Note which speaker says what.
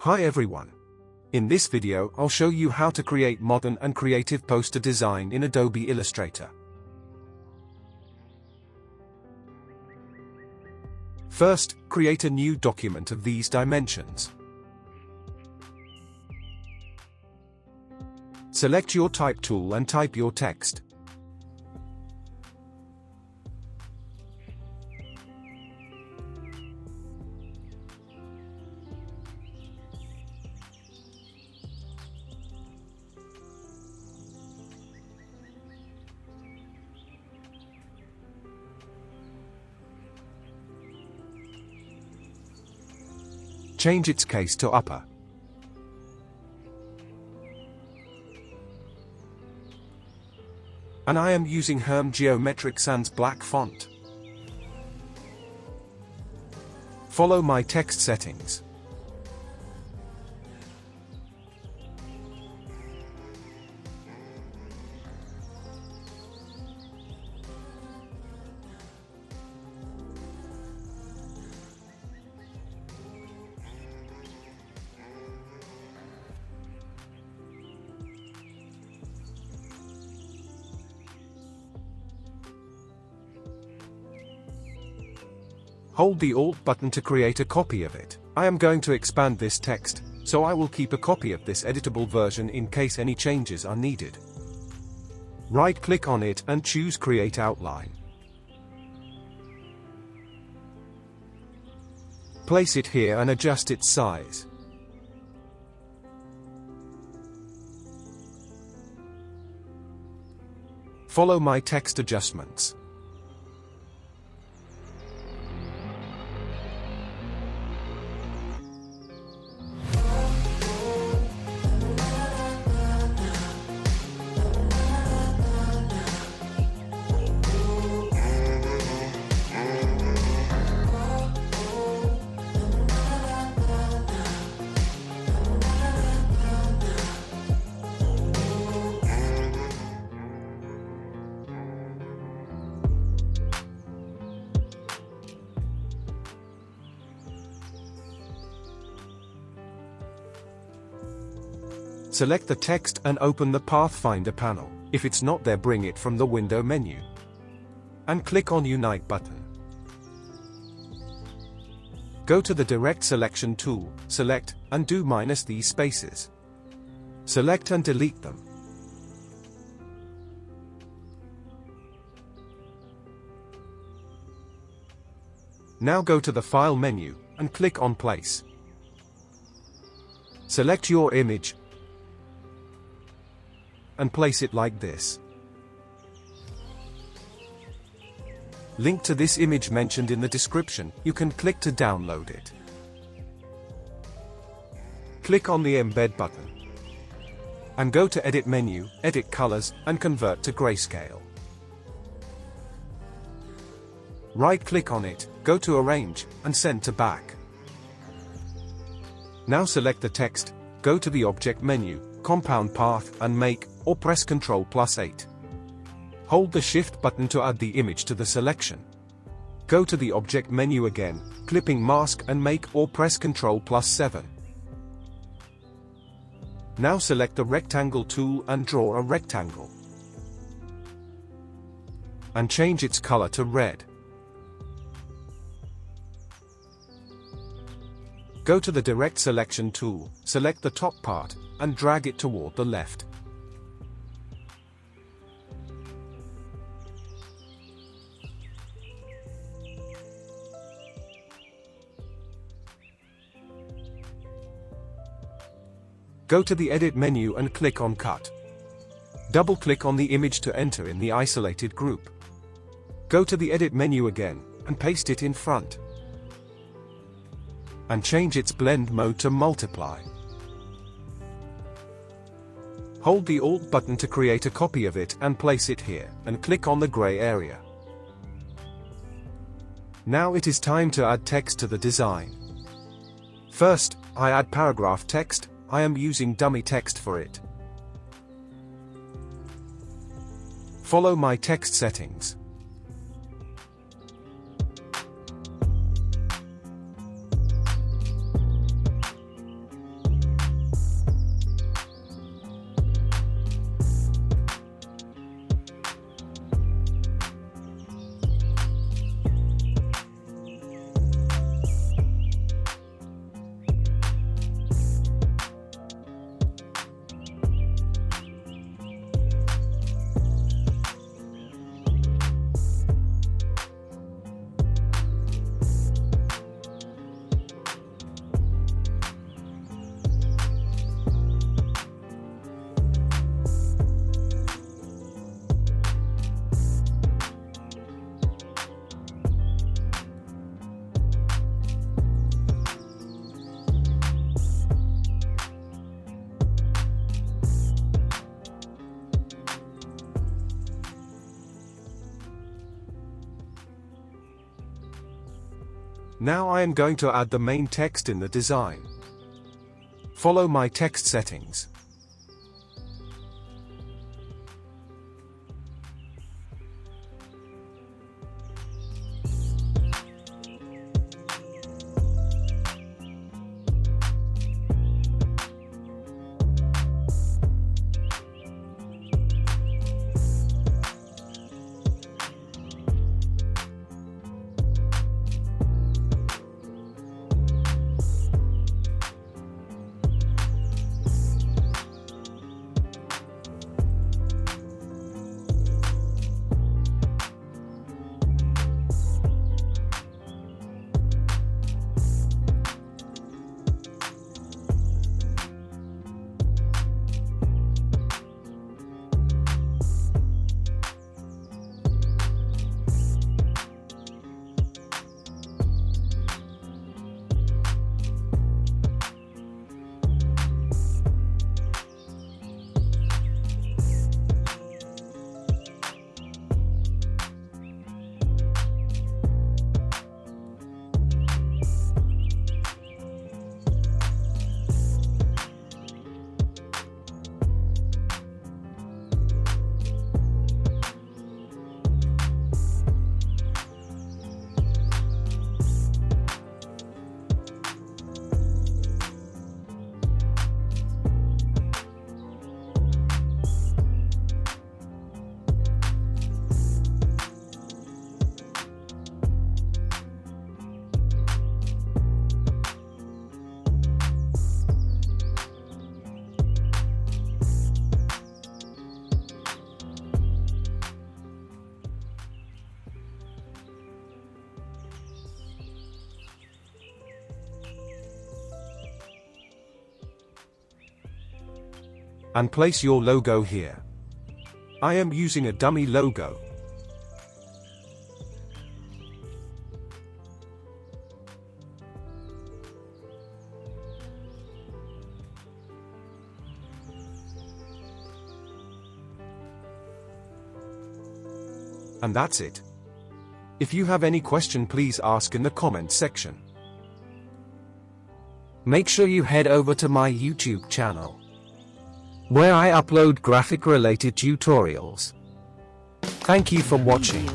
Speaker 1: Hi everyone. In this video I'll show you how to create modern and creative poster design in Adobe Illustrator. First, create a new document of these dimensions. Select your type tool and type your text. Change its case to upper. And I am using Herm Geometric Sans black font. Follow my text settings. Hold the Alt button to create a copy of it. I am going to expand this text, so I will keep a copy of this editable version in case any changes are needed. Right-click on it and choose Create Outline. Place it here and adjust its size. Follow my text adjustments. Select the text and open the Pathfinder panel. If it's not there, bring it from the window menu. And click on Unite button. Go to the Direct Selection tool, select, undo minus these spaces. Select and delete them. Now go to the File menu, and click on Place. Select your image, and place it like this. Link to this image mentioned in the description. You can click to download it. Click on the Embed button. And go to Edit menu, Edit Colors, and Convert to Grayscale. Right-click on it, go to Arrange, and Send to Back. Now select the text, go to the Object menu, Compound Path, and Make, or press Ctrl+8. Hold the Shift button to add the image to the selection. Go to the Object menu again, Clipping Mask and Make, or press Ctrl+7. Now select the Rectangle tool and draw a rectangle. And change its color to red. Go to the Direct Selection tool, select the top part, and drag it toward the left. Go to the Edit menu and click on Cut. Double-click on the image to enter in the isolated group. Go to the Edit menu again, and paste it in front. And change its blend mode to Multiply. Hold the Alt button to create a copy of it and place it here, and click on the gray area. Now it is time to add text to the design. First, I add paragraph text. I am using dummy text for it. Follow my text settings. Now I am going to add the main text in the design. Follow my text settings. And place your logo here. I am using a dummy logo. And that's it. If you have any question, please ask in the comment section. Make sure you head over to my YouTube channel, where I upload graphic related tutorials. Thank you for watching.